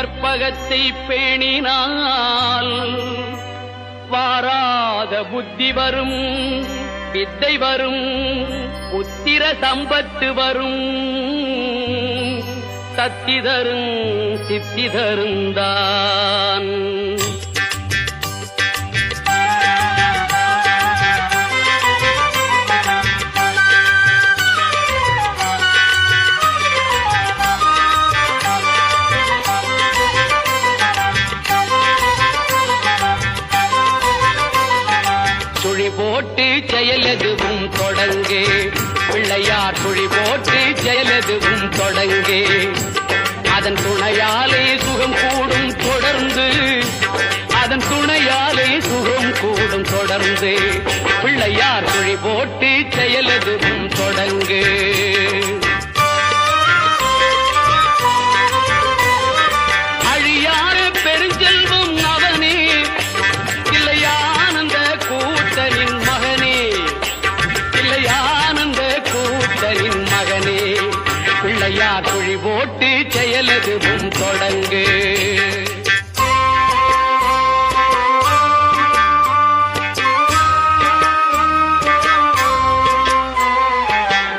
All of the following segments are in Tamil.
கற்பகத்தை பேணினால் வாராத புத்தி வரும், வித்தை வரும், புத்திர சம்பத்து வரும், சக்தி தரும் சித்தி தருந்தான். சுழி போட்டு செயலெதுவும் தொடங்கே, பிள்ளையார் சுழி போட்டு செயலெதுவும் தொடங்கே. அதன் துணையாலே சுகம் கூடும் தொடர்ந்து, அதன் துணையாலே சுகம் கூடும் தொடர்ந்து. பிள்ளையார் சுழி போட்டு செயலெதுவும் தொடங்கு. அழியார பெருஞ்செல்வம் அவனே, இல்லையானந்த கூட்டனின் மகனே, இல்லையானந்த கூட்டனின் மகனே. பிள்ளையார் சுழி போட்டு செயலெதுவும் தொடங்கு.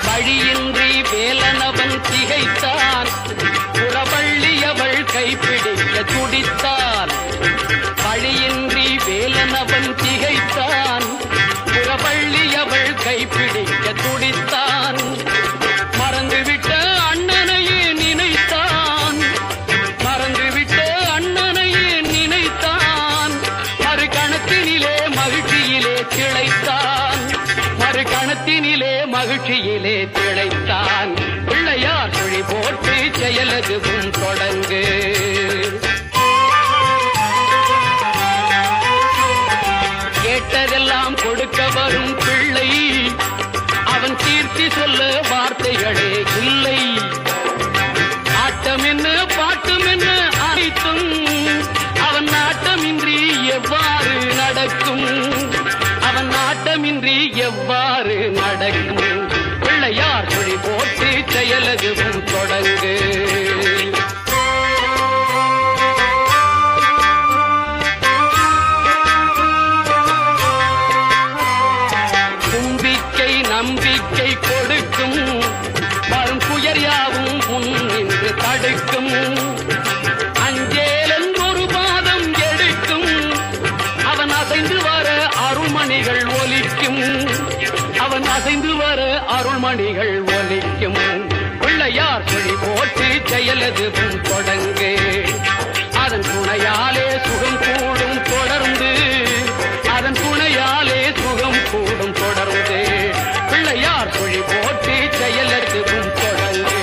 வழியின்றி வேலனவன் திகைத்தான், புறவள்ளியவள் கைப்பிடிக்க துடித்தான். வழியின்றி வேலனவன் திகைத்தான், புறவள்ளியவள் கைப்பிடிக்க துடித்தான். மறந்துவிட்ட அண்ணனையே நினைத்தான், மறந்துவிட்ட அண்ணனையே நினைத்தான். மறு கணத்தினிலே மகிழ்ச்சியிலே திளைத்தான், மறு கணத்தினிலே மகிழ்ச்சியிலே திளைத்தான். பிள்ளையார் சுழி போட்டு செயலெதுவும் தொடங்கு. கேட்டதெல்லாம் கொடுக்க வரும் பிள்ளை, அவன் கீர்த்தி சொல்ல வார்த்தைகளே இல்லை. ஆட்டம் என்ன பாட்டம் என்ன அனைத்தும் அவன் நாட்டமின்றி எவ்வாறு நடக்கும், அவன் நாட்டமின்றி எவ்வாறு நடக்கும். பிள்ளையார் சுழி போட்டு செயலெதுவும் தொடங்கு. தும்பிக்கை நம்பிக்கை கொடுக்கும், வரும் புயர் யாவும் முன் நின்று தடுக்கும். அஞ்சேலன் ஒரு பாதம் எடுக்கும், அவன் அசைந்து வர அருள்மணிகள் ஒலிக்கும், அவன் அசைந்து வர அருள்மணிகள் ஒலிக்கும். பிள்ளையார் சுழி போட்டு செயலெதுவும் தொடங்கு. அதன் துணையாலே சுகம் கூடும் தொடர்ந்து, அதன் துணையாலே சுகம் கூடும் தொடர்ந்து. பிள்ளையார் சுழி போட்டு செயலெதுவும் தொடங்கு.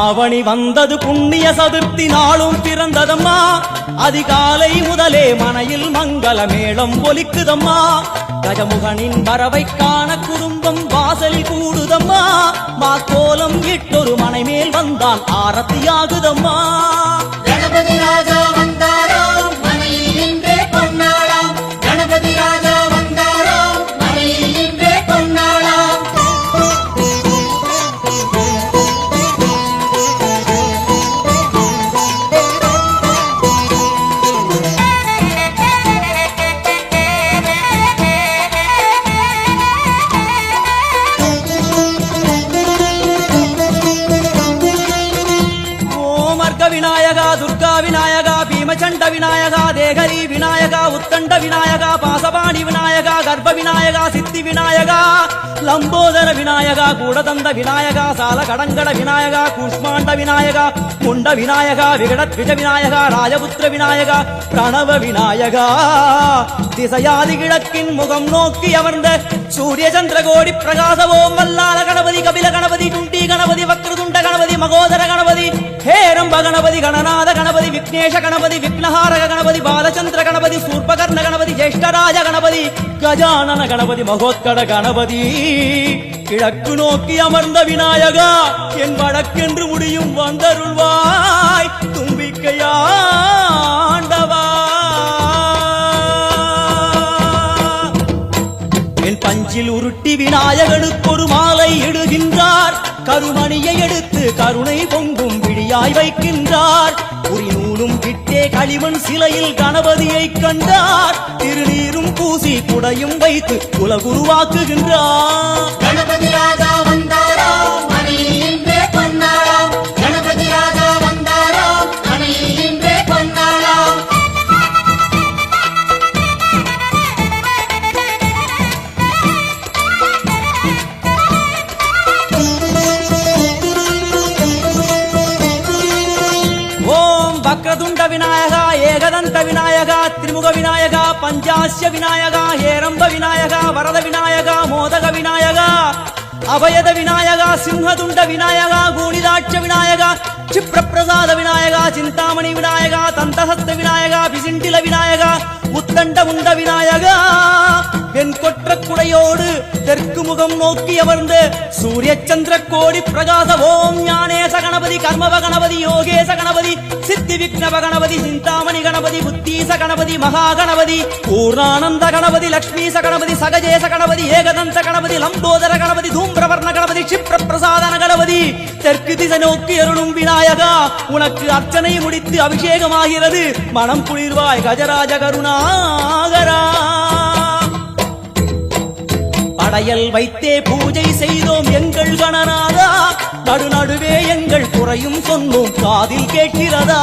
ஆவணி வந்தது புண்ணிய சதுர்த்தி நாளும் பிறந்ததம்மா. அதிகாலை முதலே மனையில் மங்கள மேளம் ஒலிக்குதம்மா. கஜமுகனின் வரவை காண குடும்பம் வாசலில் கூடுதம்மா. மாக்கோலம் இட்டொரு மனை மேல் வந்தான் ஆரத்தியாகுதம்மா. கணபதி ராஜா வந்தாராம் மனையில் நின்றே கொண்டாடாம், கணபதி ராஜா வந்தாராம் மனையில் நின்றே கொண்டாடாம். விநாயகா துர்கா விநாயகா பீமச்சண்ட விநாயகா தேகரி விநாயகா உத்தண்ட விநாயகா பாசபாணி விநாயகா கர்ப்ப விநாயகா சித்தி விநாயகா லம்போதர விநாயகா கூடதந்த விநாயகா சால கடங்கட விநாயகா கூஷ்மாண்ட விநாயகா முண்ட விநாயகா விகடத்விஜ விநாயகா ராஜபுத்திர விநாயகா பிரணவ விநாயகா. திசையாதி கிழக்கின் முகம் நோக்கி அமர்ந்த சூரிய சந்திர கோடி பிரகாச ஓம் வல்லால கணபதி கபில கணபதி துண்டி கணபதி வக்ரதுண்ட கணபதி மகோதர கணபதி ஹேரம்ப கணபதி கணநாத கணபதி விக்னேஷ கணபதி விக்னஹாரக கணபதி பாலச்சந்திர கணபதி சூர்பகர்ண கணபதி ஜேஷ்டராஜ கணபதி கஜானன கணபதி மகோத்கட கணபதி கிழக்கு நோக்கி அமர்ந்த விநாயகா என் வழக்கென்று முடியும் வந்தருள்வாய் தும்பிக்கையாண்டவா என் பஞ்சில் உருட்டி விநாயகனுக்கு ஒரு மாலை இடுகின்றார் கருமணியை எடுத்து கருணை பொங்கும் விழியாய் வைக்கின்றார் குறிநூலும் விட்டே களிமண் சிலையில் கணபதியை கண்டார் திருநீரும் பூசி குடையும் வைத்து குலகுருவாக்குகின்றார் கணபதி ராஜா வந்தாராம் மனையில் இன்றே பொன்னாளாம் கணபதி ராஜா வந்தாராம் மனையில் இன்றே பொன்னாளாம் ஓம் வக்ரதுண்ட விநாயகா ஏகதந்த விநாயகா திரிமுக விநாயகா பஞ்சாஸ்ய விநாயகா ஹேரம்ப விநாயகா வரத விநாயகா மோதக விநாயகா அபயத விநாயகா சிம்ஹதுண்ட விநாயகா கூணிதாட்ச விநாயகா क्षिप्रप्रसाद विनायका चिंतामणि विनायका तंतहस्त विनायका विसिंटिल विनायका உத்தண்ட உண்ட விநாயகா என் கொற்ற குடையோடு தெற்கு முகம் நோக்கி அமர்ந்து சூரிய சந்திர கோடி பிரகாச ஓம் ஞானேச கணபதி கர்மவ கணபதி யோகேச கணபதி சித்தி விக்னவ கணபதி சிந்தாமணி கணபதி புத்தீச கணபதி மகா கணபதி பூர்ணானந்த கணபதி லக்ஷ்மீச கணபதி சகஜேச கணபதி ஏகதந்த கணபதி லம்போதர கணபதி தூம்பிரவர்ண கணபதி क्षिप्र பிரசாதன கணபதி தெற்கு திசை நோக்கி அருளும் விநாயகா உனக்கு அர்ச்சனை முடித்து அபிஷேகமாகிறது மனம் குளிர்வாய் கஜராஜ கருணாகரா படையல் வைத்தே பூஜை செய்தோம் எங்கள் கணநாதா நடுநடுவே எங்கள் குறையும் சொன்னோம் காதில் கேட்கிறதா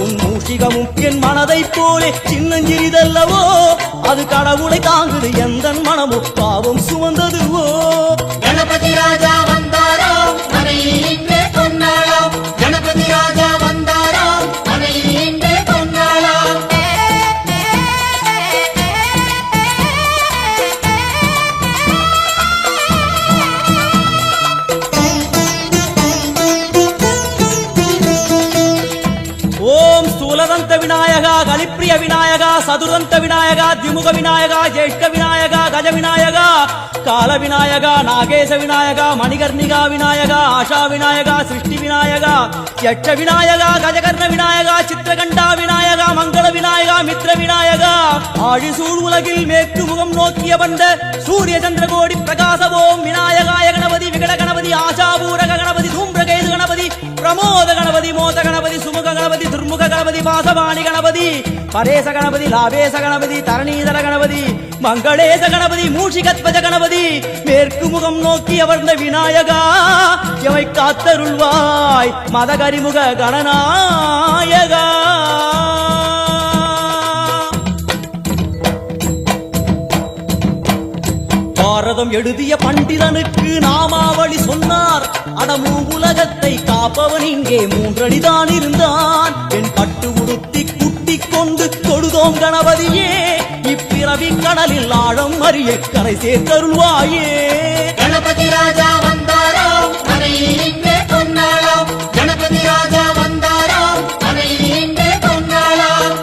உன் மூஷிகமும் என் மனதைப் போலே சின்னஞ்சிறிதல்லவோ அது கடவுளை தாங்குது எந்த மனமோ பாவம் சுமந்ததுவோ கணபதி ராஜா வந்தாராம் மனையில் இன்றே பொன்னாளாம் கணபதி ராஜா வந்தாராம் மனையில் இன்றே பொன்னாளாம் ஓம் ஸ்தூலதந்த விநாயகா கலிப்பிரிய விநாயகா சதுரந்த விநாயகா திமுக விநாயகா ஜேஷ்ட விநாயகா கஜ விநாயகா கால விநாயகா நாகேச விநாயகா மணிகர்ணிகா விநாயகா ஆஷா விநாயகா சிருஷ்டி விநாயகா யட்ச விநாயகா கஜகர்ண விநாயகா சித்திரகண்டா விநாயகா மங்கள விநாயகா மித்ர விநாயகா ஆழிசூழ் உலகில் மேற்கு முகம் நோக்கிய வந்த சூரிய சந்திரகோடி பிரகாச ஓம் விநாயகாய கணபதி விகட கணபதி ஆஷாபூரக கணபதி தூம்பிரகேது கணபதி பிரமோத கணபதி மோத கணபதி சுமுக கணபதி துர்முக கணபதி பாசவாணி கணபதி பரேச கணபதி லாபேச கணபதி தரணீதர கணபதி மங்களேச கணபதி மூஷிகத்வஜ கணபதி மேற்கு முகம் நோக்கி அமர்ந்த விநாயகா எமை காத்தருள்வாய் மதகரிமுக கணநாயகா பாரதம் எழுதிய பண்டிதனுக்கு நாமாவளி சொன்னார் அடமூ உலகத்தை காப்பவன் இங்கே மூன்றடிதான் இருந்தான் என் பட்டு உடுத்தி குட்டிக் கொண்டு தொழுதோம் கணபதியே இப்பிறவி கடலில் ஆழம் அறிய கரை சேர்த்தருள்வாயே கணபதி ராஜா வந்தாராம் மனையில் இன்றே பொன்னாளாம் கணபதி ராஜா வந்தாராம் மனையில் இன்றே பொன்னாளாம்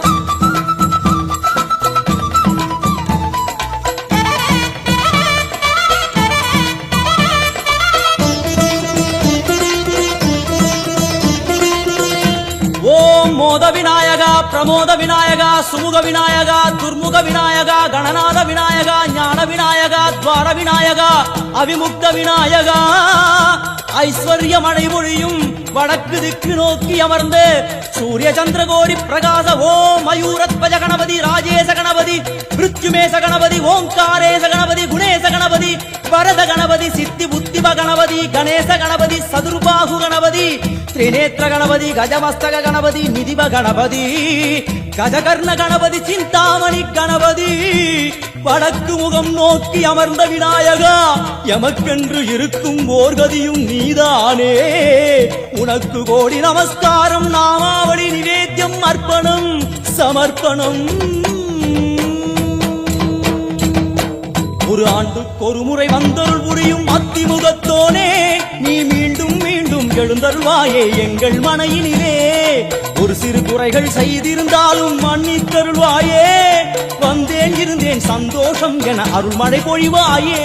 ஓம் மோத விநாயகா பிரமோத விநாயகா சுமுக விநாயகா துர்முக விநாயகா கணநாத விநாயகா ஞான விநாயகா துவார விநாயகா அவிமுக்த விநாயகா ஐஸ்வர்ய மழை பொழியும் வடக்கு திக்கு நோக்கி அமர்ந்து சூரிய சந்திரகோடி பிரகாச ஓம் மயூரத்வஜ கணபதி ராஜேச கணபதி மிருத்யுமேச கணபதி ஓங்காரேச கணபதி குணேச கணபதி வரத கணபதி சித்தி புத்திப கணபதி கணேச கணபதி சதுர்பாகு கணபதி திரிநேத்திர கணபதி கஜமஸ்தக கணபதி நிதிப கணபதி கஜகர்ண கணபதி சிந்தாமணி கணபதி வடக்கு முகம் நோக்கி அமர்ந்த விநாயகா எமக்கென்று இருக்கும் ஓர்கதியும் நீதானே உனக்கு கோடி நமஸ்காரம் நாமாவளி நிவேத்தியம் அர்ப்பணம் சமர்ப்பணம் ஒரு ஆண்டுக்கு ஒரு முறை வந்தருள் புரியும் அத்திமுகத்தோனே நீ மீண்டும் மீண்டும் எழுந்தருள்வாயே எங்கள் மனையினிலே ஒரு சிறு குறைகள் செய்திருந்தாலும் மன்னித்தருள்வாயே வந்தேன் இருந்தேன் சந்தோஷம் என அருள்மழை பொழிவாயே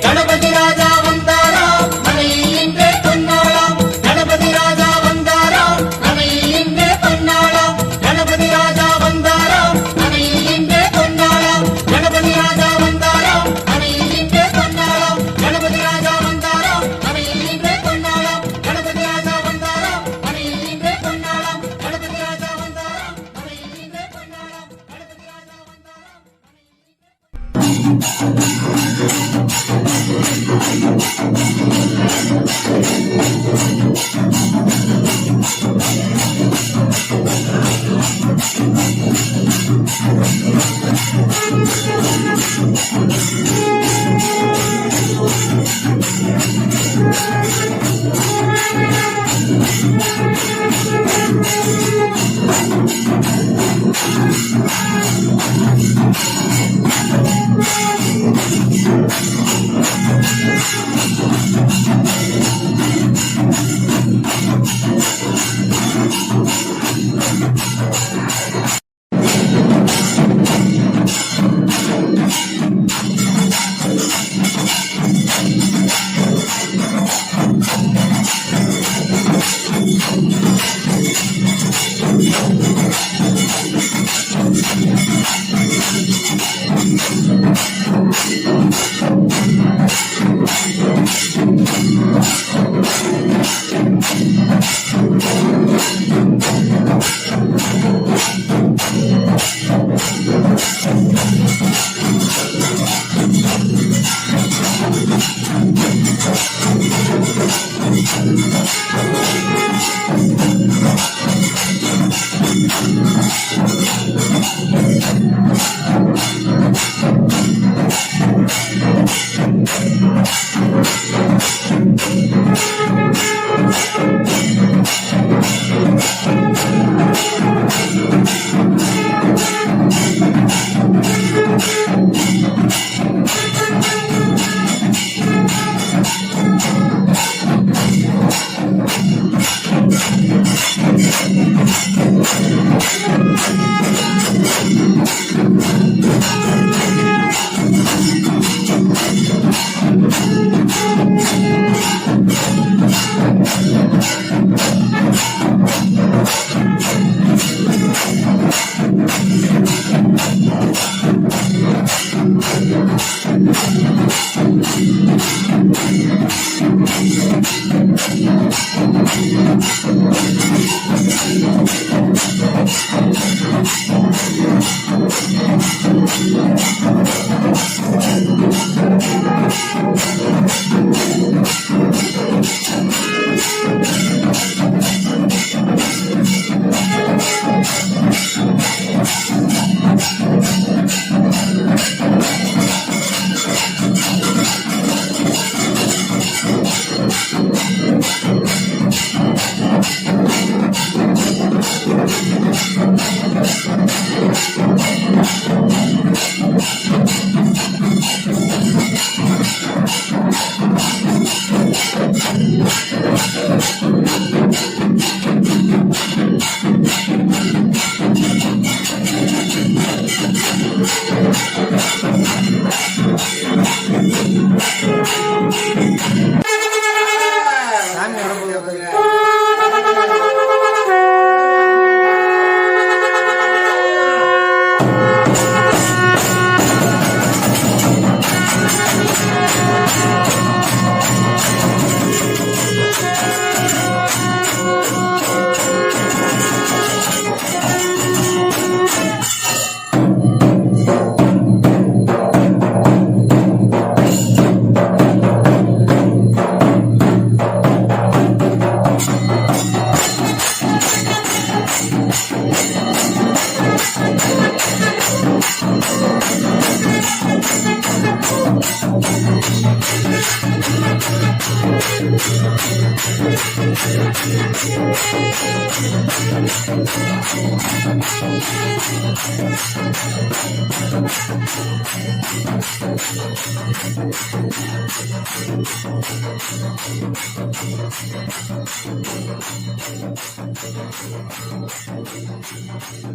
கணபதி ராஜா வந்தாராம் மனையில் இன்றே பொன்னாளாம் கணபதி ராஜா வந்தாராம் மனையில் இன்றே பொன்னாளாம் கணபதி ராஜா வந்தாராம் மனையில் இன்றே பொன்னாளாம் கணபதி ராஜா வந்தாராம் மனையில் இன்றே பொன்னாளாம் கணபதி ராஜா வந்தாராம் மனையில் இன்றே பொன்னாளாம் கணபதி ராஜா வந்தாராம் மனையில் இன்றே பொன்னாளாம் கணபதி ராஜா வந்தாராம் மனையில் இன்றே பொன்னாளாம் கணபதி ராஜா வந்தாராம்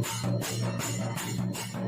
Thank you.